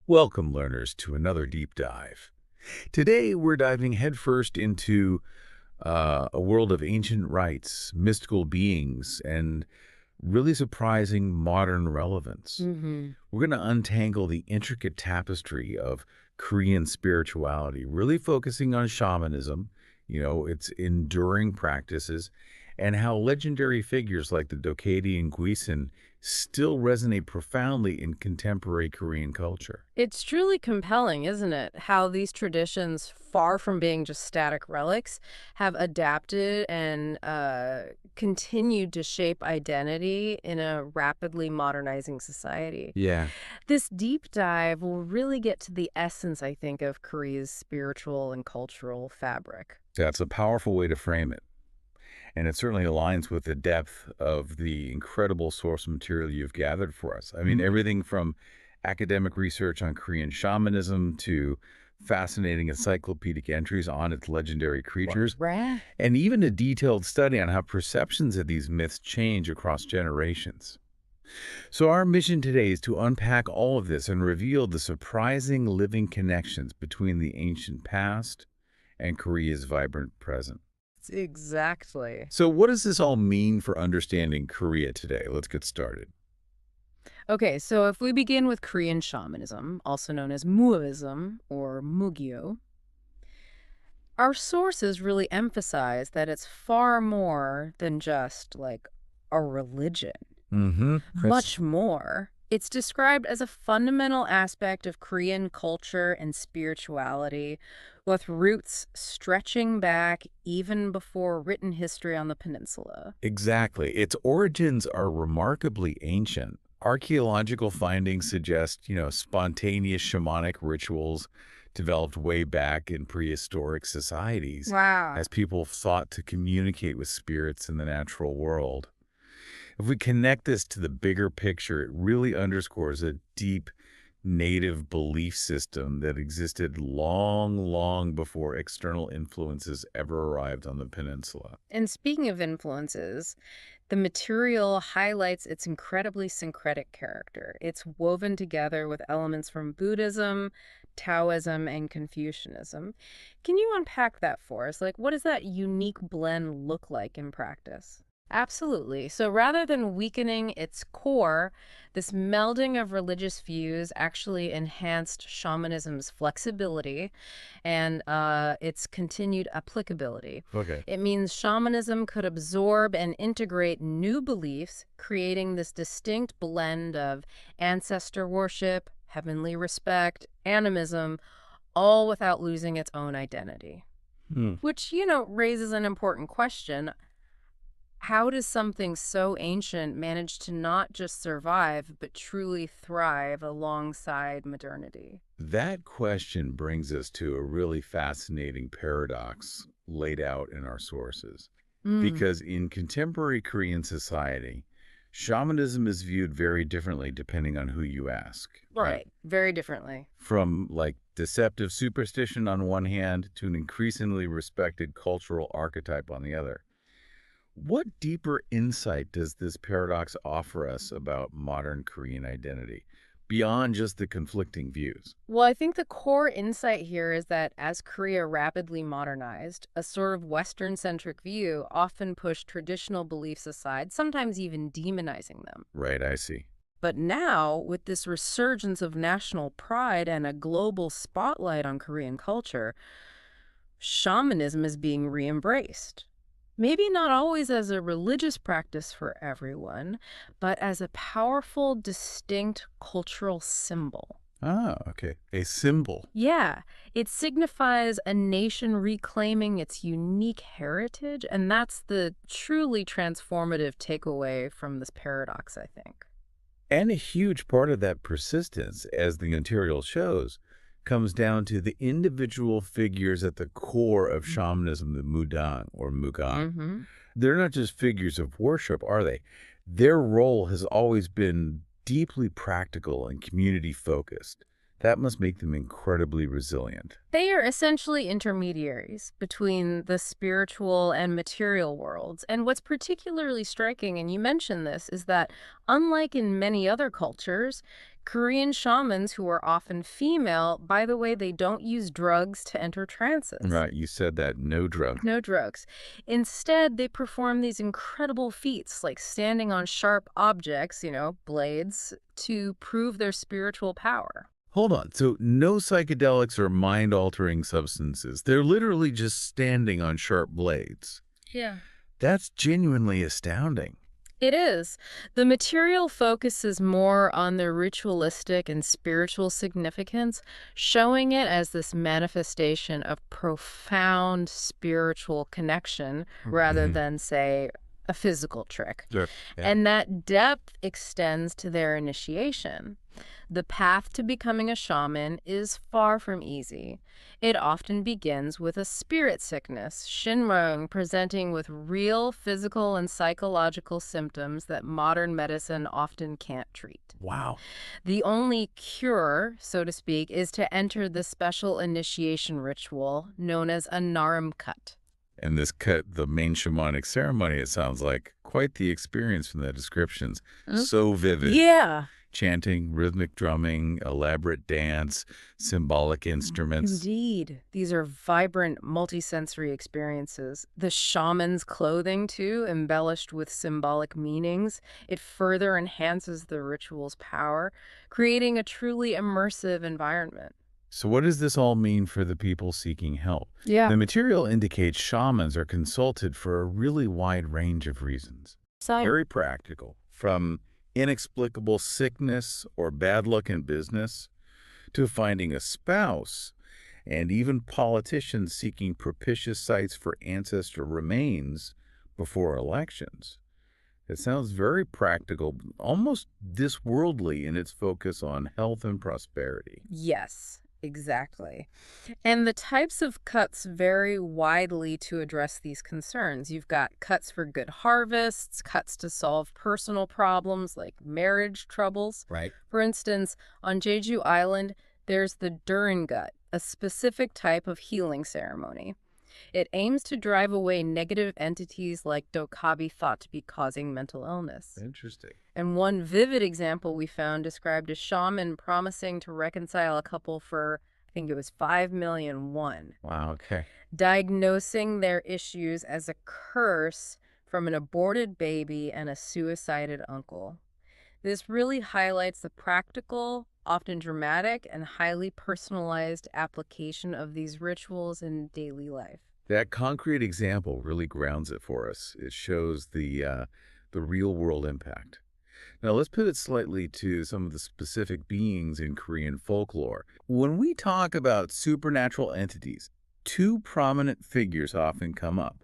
Welcome, learners, to another deep dive. Today, we're diving headfirst into a world of ancient rites, mystical beings, and really surprising modern relevance. Hmm. We're going to untangle the intricate tapestry of Korean spirituality, really focusing on shamanism, its enduring practices, and how legendary figures like the Dokkaebi and cuisine still resonate profoundly in contemporary Korean culture. It's truly compelling, isn't it? How these traditions, far from being just static relics, have adapted and continued to shape identity in a rapidly modernizing society. Yeah. This deep dive will really get to the essence, I think, of Korea's spiritual and cultural fabric. That's a powerful way to frame it. And it certainly aligns with the depth of the incredible source material you've gathered for us. I mean, everything from academic research on Korean shamanism to fascinating encyclopedic entries on its legendary creatures, Right. and even a detailed study on how perceptions of these myths change across generations. So our mission today is to unpack all of this and reveal the surprising living connections between the ancient past and Korea's vibrant present. Exactly. So what does this all mean for understanding Korea today? Let's get started. Okay, so if we begin with Korean shamanism, also known as Muism or Mugyo, our sources really emphasize that it's far more than just like a religion. Mm-hmm. Much more. It's described as a fundamental aspect of Korean culture and spirituality, with roots stretching back even before written history on the peninsula. Exactly. Its origins are remarkably ancient. Archaeological findings suggest, spontaneous shamanic rituals developed way back in prehistoric societies Wow. as people sought to communicate with spirits in the natural world. If we connect this to the bigger picture, it really underscores a deep native belief system that existed long, long before external influences ever arrived on the peninsula. And speaking of influences, the material highlights its incredibly syncretic character. It's woven together with elements from Buddhism, Taoism, and Confucianism. Can you unpack that for us? Like, what does that unique blend look like in practice? Absolutely. So rather than weakening its core, this melding of religious views actually enhanced shamanism's flexibility and its continued applicability. Okay. It means shamanism could absorb and integrate new beliefs, creating this distinct blend of ancestor worship, heavenly respect, animism, all without losing its own identity. Hmm. Which, raises an important question. How does something so ancient manage to not just survive, but truly thrive alongside modernity? That question brings us to a really fascinating paradox laid out in our sources. Mm, Because in contemporary Korean society, shamanism is viewed very differently depending on who you ask. right. Very differently. From like deceptive superstition on one hand to an increasingly respected cultural archetype on the other. What deeper insight does this paradox offer us about modern Korean identity, beyond just the conflicting views? Well, I think the core insight here is that as Korea rapidly modernized, a sort of Western-centric view often pushed traditional beliefs aside, sometimes even demonizing them. Right, I see. But now, with this resurgence of national pride and a global spotlight on Korean culture, shamanism is being re-embraced. Maybe not always as a religious practice for everyone, but as a powerful, distinct cultural symbol. Ah, okay. A symbol. Yeah, it signifies a nation reclaiming its unique heritage, and that's the truly transformative takeaway from this paradox, I think. And a huge part of that persistence, as the material shows, comes down to the individual figures at the core of shamanism, the Mudang or Mugang. Mm-hmm. They're not just figures of worship, are they? Their role has always been deeply practical and community focused. That must make them incredibly resilient. They are essentially intermediaries between the spiritual and material worlds. And what's particularly striking, and you mentioned this, is that unlike in many other cultures, Korean shamans, who are often female, by the way, they don't use drugs to enter trances. Right, you said that, no drug. No drugs. Instead, they perform these incredible feats like standing on sharp objects, blades, to prove their spiritual power. Hold on, so no psychedelics or mind-altering substances. They're literally just standing on sharp blades. Yeah. That's genuinely astounding. It is. The material focuses more on the ritualistic and spiritual significance, showing it as this manifestation of profound spiritual connection rather Mhm. than, say, a physical trick. Sure. Yeah. And that depth extends to their initiation. The path to becoming a shaman is far from easy. It often begins with a spirit sickness, shinryeong, presenting with real physical and psychological symptoms that modern medicine often can't treat. Wow. The only cure, so to speak, is to enter the special initiation ritual known as a narum cut. And this cut, the main shamanic ceremony, it sounds like quite the experience from the descriptions. So vivid. Yeah. Chanting, rhythmic drumming, elaborate dance, symbolic instruments. Indeed. These are vibrant, multisensory experiences. The shaman's clothing, too, embellished with symbolic meanings, it further enhances the ritual's power, creating a truly immersive environment. So what does this all mean for the people seeking help? Yeah. The material indicates shamans are consulted for a really wide range of reasons. Very practical, from inexplicable sickness or bad luck in business to finding a spouse, and even politicians seeking propitious sites for ancestor remains before elections. It sounds very practical, almost disworldly in its focus on health and prosperity. Yes, exactly. And the types of cuts vary widely to address these concerns. You've got cuts for good harvests, cuts to solve personal problems like marriage troubles. Right. For instance, on Jeju Island, there's the Durin gut, a specific type of healing ceremony. It aims to drive away negative entities like Dokkaebi thought to be causing mental illness. Interesting. And one vivid example we found described a shaman promising to reconcile a couple for, I think it was 5 million won, Wow, okay. diagnosing their issues as a curse from an aborted baby and a suicided uncle. This really highlights the practical, often dramatic, and highly personalized application of these rituals in daily life. That concrete example really grounds it for us. It shows the real-world impact. Now, let's pivot slightly to some of the specific beings in Korean folklore. When we talk about supernatural entities, two prominent figures often come up,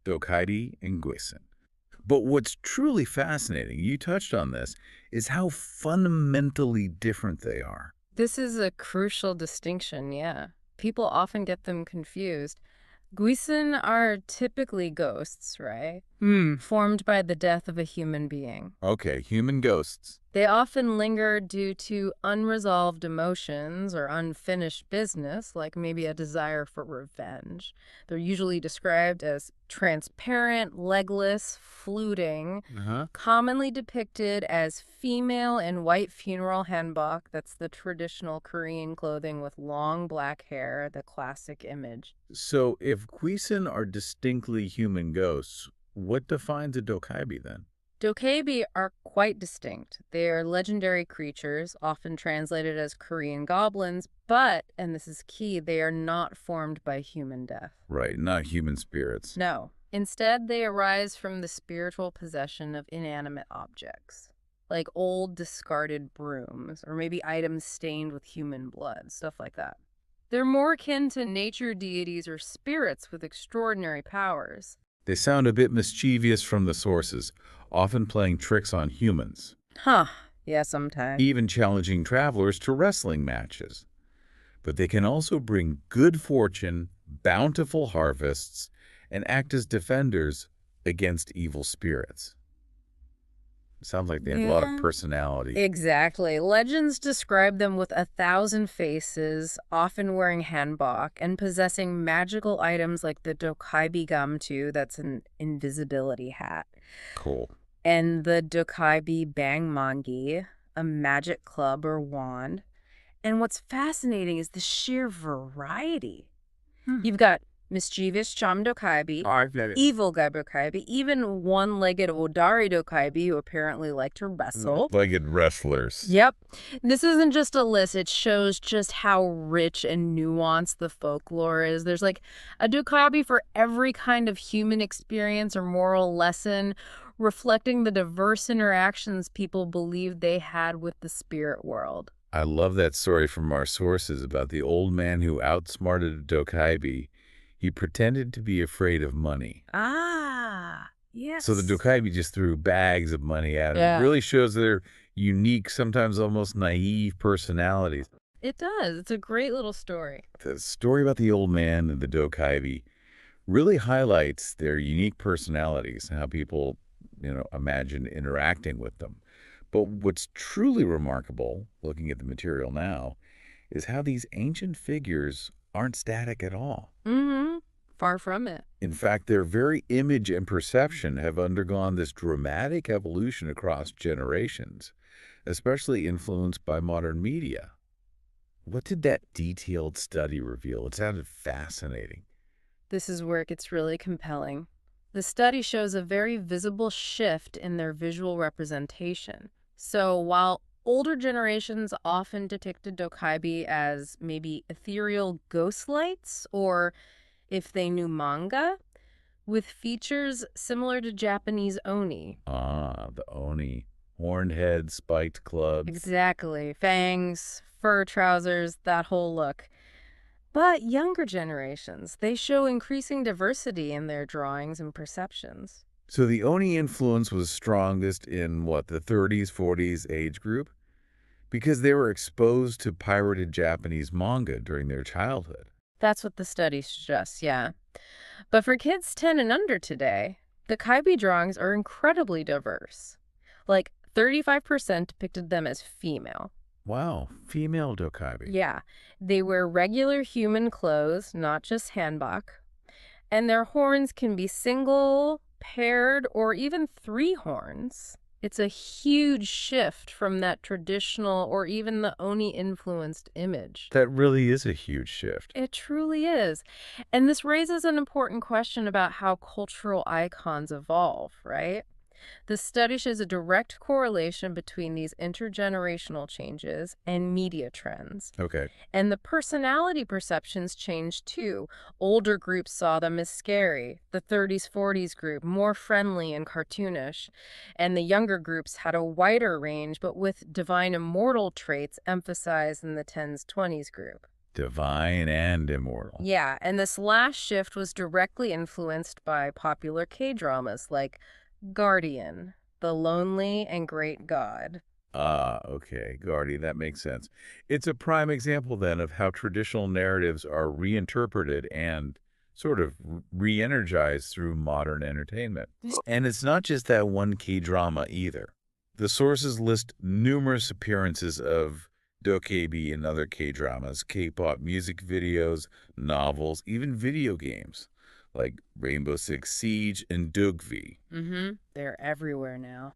Dokkaebi and Guisen. But what's truly fascinating, you touched on this, is how fundamentally different they are. This is a crucial distinction, yeah. People often get them confused. Guisen are typically ghosts, right? Formed by the death of a human being. Okay, human ghosts. They often linger due to unresolved emotions or unfinished business, like maybe a desire for revenge. They're usually described as transparent, legless, fluting, Uh-huh. commonly depicted as female in white funeral hanbok. That's the traditional Korean clothing with long black hair, the classic image. So if Guisen are distinctly human ghosts, what defines a Dokkaebi then? Dokkaebi are quite distinct. They are legendary creatures, often translated as Korean goblins, but, and this is key, they are not formed by human death. Right, not human spirits. No. Instead, they arise from the spiritual possession of inanimate objects, like old discarded brooms, or maybe items stained with human blood, stuff like that. They're more akin to nature deities or spirits with extraordinary powers. They sound a bit mischievous from the sources, often playing tricks on humans, Huh. Yeah, sometimes. even challenging travelers to wrestling matches. But they can also bring good fortune, bountiful harvests, and act as defenders against evil spirits. Sounds like they have a lot of Yeah. personality. Exactly. Legends describe them with 1,000 faces, often wearing hanbok, and possessing magical items like the Dokkaebi gamtu, that's an invisibility hat, Cool. and the Dokkaebi bangmangi, a magic club or wand. And what's fascinating is the sheer variety. You've got mischievous Cham Dokkaebi, I've never. evil guy Dokkaebi, even one-legged Odari Dokkaebi who apparently liked to wrestle. Legged wrestlers. Yep. This isn't just a list. It shows just how rich and nuanced the folklore is. There's like a Dokkaebi for every kind of human experience or moral lesson, reflecting the diverse interactions people believed they had with the spirit world. I love that story from our sources about the old man who outsmarted Dokkaebi. He pretended to be afraid of money. Ah, yes. So the Dokkaebi just threw bags of money at him. Yeah. It really shows their unique, sometimes almost naive personalities. It does. It's a great little story. The story about the old man and the Dokkaebi really highlights their unique personalities and how people, imagine interacting with them. But what's truly remarkable, looking at the material now, is how these ancient figures aren't static at all. Far from it. In fact, their very image and perception have undergone this dramatic evolution across generations, especially influenced by modern media. What did that detailed study reveal? It sounded fascinating. This is where it gets really compelling. The study shows a very visible shift in their visual representation. So while older generations often depicted Dokkaebi as maybe ethereal ghost lights, or if they knew manga, with features similar to Japanese oni. Ah, the oni. Horned heads, spiked clubs. Exactly. Fangs, fur trousers, that whole look. But younger generations, they show increasing diversity in their drawings and perceptions. So the oni influence was strongest in, the 30s, 40s age group? Because they were exposed to pirated Japanese manga during their childhood. That's what the study suggests, yeah. But for kids 10 and under today, the Kaibi drawings are incredibly diverse. Like 35% depicted them as female. Wow, female Dokkaebi. Yeah, they wear regular human clothes, not just hanbok. And their horns can be single, paired, or even 3 horns. It's a huge shift from that traditional or even the Oni-influenced image. That really is a huge shift. It truly is. And this raises an important question about how cultural icons evolve, right? The study shows a direct correlation between these intergenerational changes and media trends. Okay. And the personality perceptions changed too. Older groups saw them as scary, the 30s, 40s group more friendly and cartoonish, and the younger groups had a wider range but with divine immortal traits emphasized in the 10s, 20s group. Divine and immortal. Yeah, and this last shift was directly influenced by popular K-dramas like Guardian, the lonely and great god. Ah, okay, Guardy, that makes sense. It's a prime example, then, of how traditional narratives are reinterpreted and sort of re-energized through modern entertainment. And it's not just that one K-drama either. The sources list numerous appearances of Dokkaebi in other K-dramas, K-pop music videos, novels, even video games, like Rainbow Six Siege and Dokkaebi. They're everywhere now.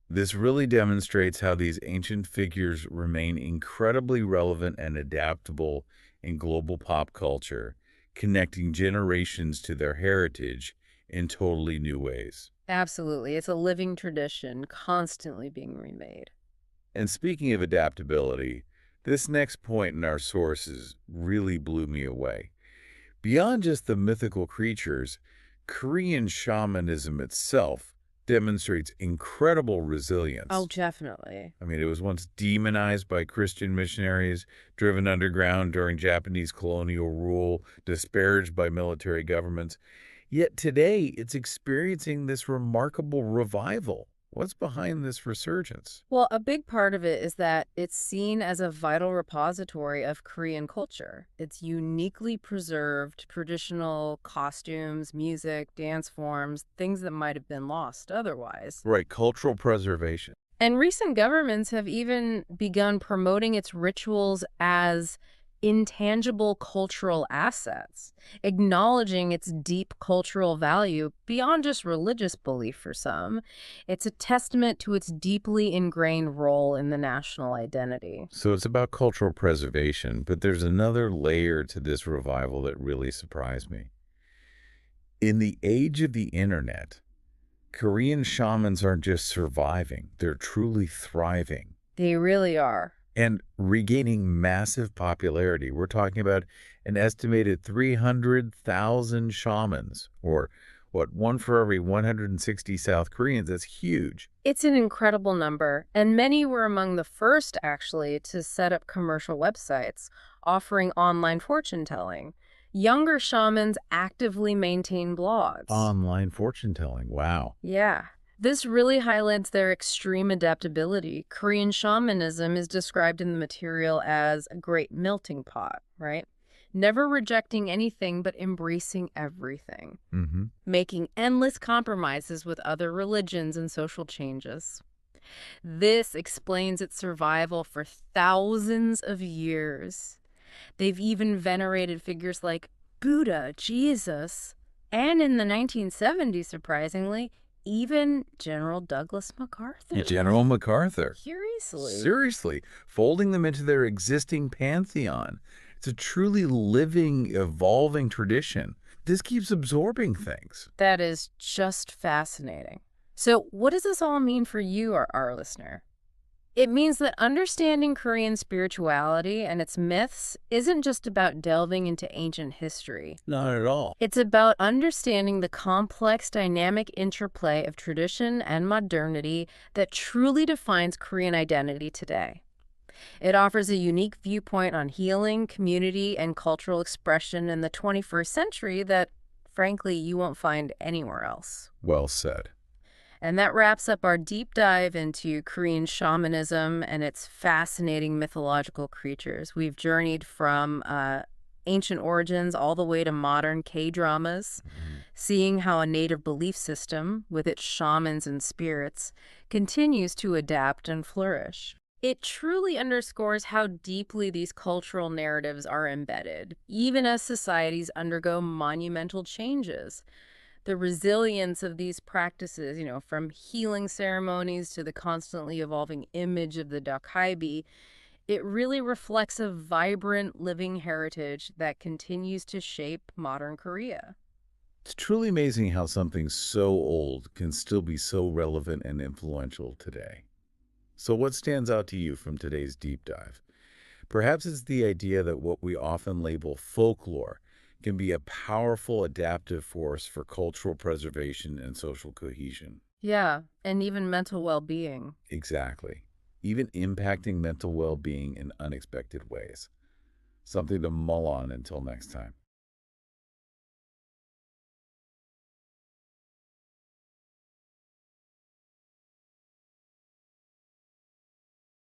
This really demonstrates how these ancient figures remain incredibly relevant and adaptable in global pop culture, connecting generations to their heritage in totally new ways. Absolutely. It's a living tradition, constantly being remade. And speaking of adaptability, this next point in our sources really blew me away. Beyond just the mythical creatures, Korean shamanism itself demonstrates incredible resilience. Oh, definitely. I mean, it was once demonized by Christian missionaries, driven underground during Japanese colonial rule, disparaged by military governments. Yet today, it's experiencing this remarkable revival. What's behind this resurgence? Well, a big part of it is that it's seen as a vital repository of Korean culture. It's uniquely preserved traditional costumes, music, dance forms, things that might have been lost otherwise. Right, cultural preservation. And recent governments have even begun promoting its rituals as intangible cultural assets, acknowledging its deep cultural value beyond just religious belief for some. It's a testament to its deeply ingrained role in the national identity. So it's about cultural preservation, but there's another layer to this revival that really surprised me. In the age of the internet, Korean shamans aren't just surviving, they're truly thriving They really are. and regaining massive popularity. We're talking about an estimated 300,000 shamans, or what, one for every 160 South Koreans. That's huge. It's an incredible number, and many were among the first, actually, to set up commercial websites offering online fortune telling. Younger shamans actively maintain blogs. Online fortune telling. Wow. Yeah. This really highlights their extreme adaptability. Korean shamanism is described in the material as a great melting pot, right? Never rejecting anything but embracing everything, Mm-hmm. making endless compromises with other religions and social changes. This explains its survival for thousands of years. They've even venerated figures like Buddha, Jesus, and in the 1970s, surprisingly, even General Douglas MacArthur. General MacArthur. Seriously. Seriously, folding them into their existing pantheon. It's a truly living, evolving tradition. This keeps absorbing things. That is just fascinating. So, what does this all mean for you, our listener? It means that understanding Korean spirituality and its myths isn't just about delving into ancient history. Not at all. It's about understanding the complex, dynamic interplay of tradition and modernity that truly defines Korean identity today. It offers a unique viewpoint on healing, community, and cultural expression in the 21st century that, frankly, you won't find anywhere else. Well said. And that wraps up our deep dive into Korean shamanism and its fascinating mythological creatures. We've journeyed from ancient origins all the way to modern K-dramas, seeing how a native belief system, with its shamans and spirits, continues to adapt and flourish. It truly underscores how deeply these cultural narratives are embedded, even as societies undergo monumental changes. The resilience of these practices, from healing ceremonies to the constantly evolving image of the Dokkaebi, it really reflects a vibrant living heritage that continues to shape modern Korea. It's truly amazing how something so old can still be so relevant and influential today. So what stands out to you from today's deep dive? Perhaps it's the idea that what we often label folklore can be a powerful adaptive force for cultural preservation and social cohesion. Yeah, and even mental well-being. Exactly. Even impacting mental well-being in unexpected ways. Something to mull on until next time.